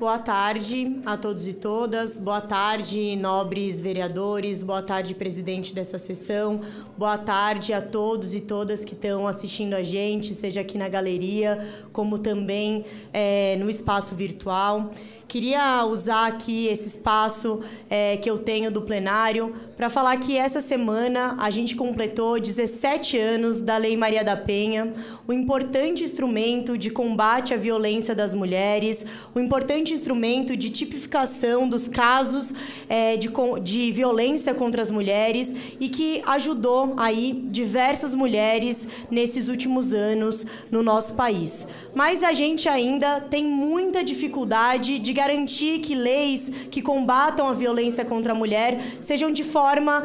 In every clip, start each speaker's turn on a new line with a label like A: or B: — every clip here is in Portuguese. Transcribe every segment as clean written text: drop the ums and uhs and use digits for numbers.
A: Boa tarde a todos e todas, boa tarde, nobres vereadores, boa tarde, presidente dessa sessão, boa tarde a todos e todas que estão assistindo a gente, seja aqui na galeria, como também no espaço virtual. Queria usar aqui esse espaço que eu tenho do plenário para falar que essa semana a gente completou 17 anos da Lei Maria da Penha, um importante instrumento de combate à violência das mulheres, um importante instrumento de tipificação dos casos de violência contra as mulheres e que ajudou aí diversas mulheres nesses últimos anos no nosso país. Mas a gente ainda tem muita dificuldade de garantir que leis que combatam a violência contra a mulher sejam de forma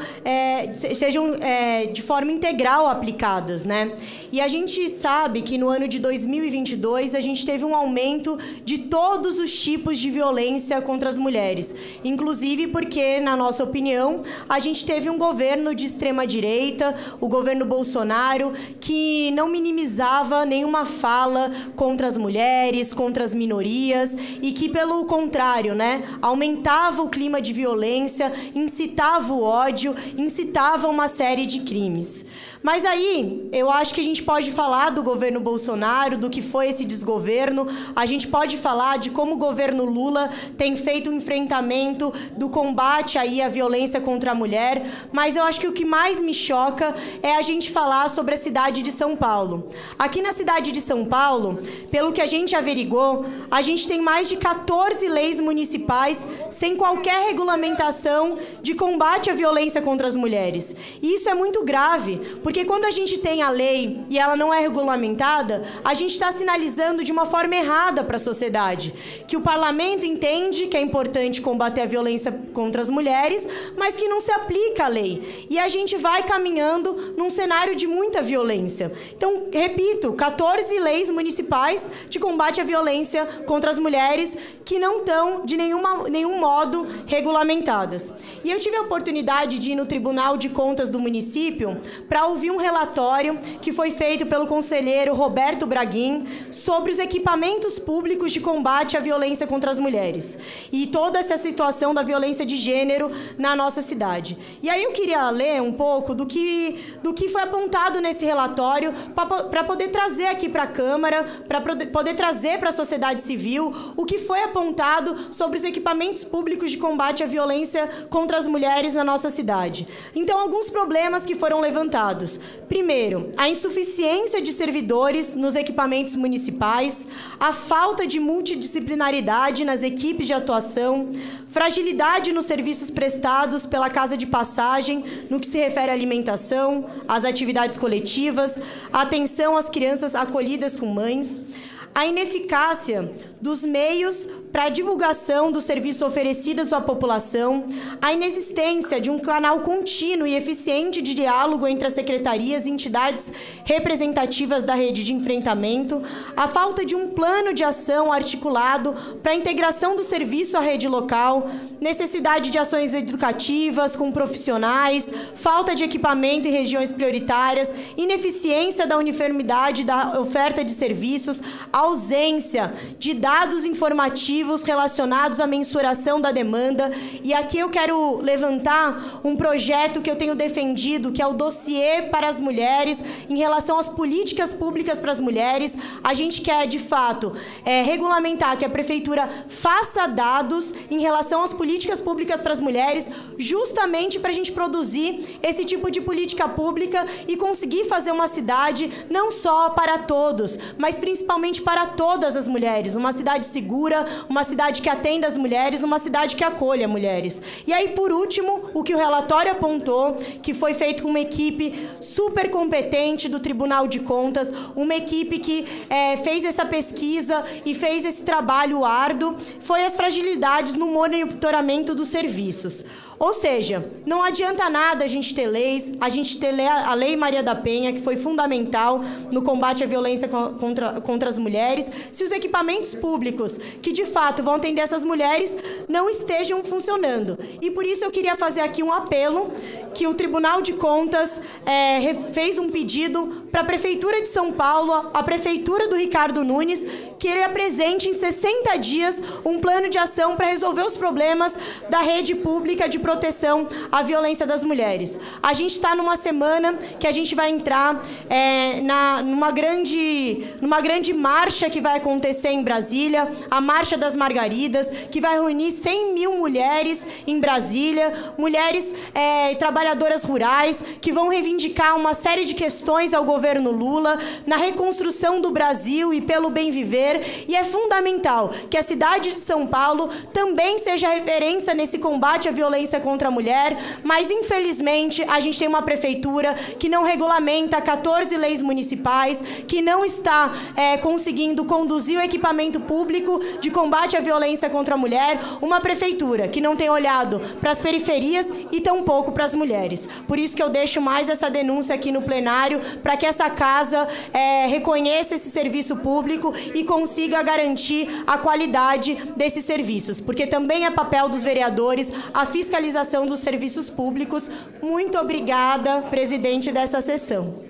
A: integral aplicadas, né? E a gente sabe que no ano de 2022 a gente teve um aumento de todos os tipos de violência contra as mulheres, inclusive porque, na nossa opinião, a gente teve um governo de extrema-direita, o governo Bolsonaro, que não minimizava nenhuma fala contra as mulheres, contra as minorias, e que, pelo contrário, né, aumentava o clima de violência, incitava o ódio, incitava uma série de crimes. Mas aí, eu acho que a gente pode falar do governo Bolsonaro, do que foi esse desgoverno, a gente pode falar de como o governo Lula tem feito um enfrentamento do combate aí à violência contra a mulher, mas eu acho que o que mais me choca é a gente falar sobre a cidade de São Paulo. Aqui na cidade de São Paulo, pelo que a gente averigou, a gente tem mais de 14 leis municipais sem qualquer regulamentação de combate à violência contra as mulheres. E isso é muito grave, porque quando a gente tem a lei e ela não é regulamentada, a gente está sinalizando de uma forma errada para a sociedade, que o parlamento entende que é importante combater a violência contra as mulheres, mas que não se aplica a lei. E a gente vai caminhando num cenário de muita violência. Então, repito, 14 leis municipais de combate à violência contra as mulheres que não estão de nenhum modo regulamentadas. E eu tive a oportunidade de ir no Tribunal de Contas do município para ouvir um relatório que foi feito pelo conselheiro Roberto Braguin sobre os equipamentos públicos de combate à violência contra as mulheres e toda essa situação da violência de gênero na nossa cidade. E aí eu queria ler um pouco do que foi apontado nesse relatório para poder trazer aqui para a Câmara, para poder trazer para a sociedade civil o que foi apontado sobre os equipamentos públicos de combate à violência contra as mulheres na nossa cidade. Então, alguns problemas que foram levantados. Primeiro, a insuficiência de servidores nos equipamentos municipais, a falta de multidisciplinaridade nas equipes de atuação, fragilidade nos serviços prestados pela casa de passagem, no que se refere à alimentação, às atividades coletivas, a atenção às crianças acolhidas com mães, a ineficácia dos meios para a divulgação dos serviços oferecidos à população, a inexistência de um canal contínuo e eficiente de diálogo entre as secretarias e entidades representativas da rede de enfrentamento, a falta de um plano de ação articulado para a integração do serviço à rede local, necessidade de ações educativas com profissionais, falta de equipamento em regiões prioritárias, ineficiência da uniformidade da oferta de serviços, ausência de dados informativos relacionados à mensuração da demanda. E aqui eu quero levantar um projeto que eu tenho defendido, que é o dossiê para as mulheres, em relação às políticas públicas para as mulheres. A gente quer, de fato, regulamentar que a Prefeitura faça dados em relação às políticas públicas para as mulheres, justamente para a gente produzir esse tipo de política pública e conseguir fazer uma cidade não só para todos, mas principalmente para todas as mulheres. Uma cidade segura, uma cidade que atenda as mulheres, uma cidade que acolha mulheres. E aí, por último, o que o relatório apontou, que foi feito com uma equipe super competente do Tribunal de Contas, uma equipe que fez essa pesquisa e fez esse trabalho árduo, foi as fragilidades no monitoramento dos serviços. Ou seja, não adianta nada a gente ter leis, a gente ter a Lei Maria da Penha, que foi fundamental no combate à violência contra as mulheres, se os equipamentos públicos, que de fato fato vão atender essas mulheres não estejam funcionando. E por isso eu queria fazer aqui um apelo que o Tribunal de Contas fez um pedido para a Prefeitura de São Paulo, a Prefeitura do Ricardo Nunes, que ele apresente em 60 dias um plano de ação para resolver os problemas da rede pública de proteção à violência das mulheres. A gente está numa semana que a gente vai entrar numa grande marcha que vai acontecer em Brasília, a Marcha das Margaridas, que vai reunir 100 mil mulheres em Brasília, mulheres trabalhadoras rurais, que vão reivindicar uma série de questões ao governo Lula, na reconstrução do Brasil e pelo bem viver, e é fundamental que a cidade de São Paulo também seja referência nesse combate à violência contra a mulher, mas infelizmente a gente tem uma prefeitura que não regulamenta 14 leis municipais, que não está conseguindo conduzir o equipamento público de combate à violência contra a mulher, uma prefeitura que não tem olhado para as periferias e tampouco para as mulheres. Por isso que eu deixo mais essa denúncia aqui no plenário, para que essa casa reconheça esse serviço público e consiga garantir a qualidade desses serviços, porque também é papel dos vereadores a fiscalização dos serviços públicos. Muito obrigada, presidente dessa sessão.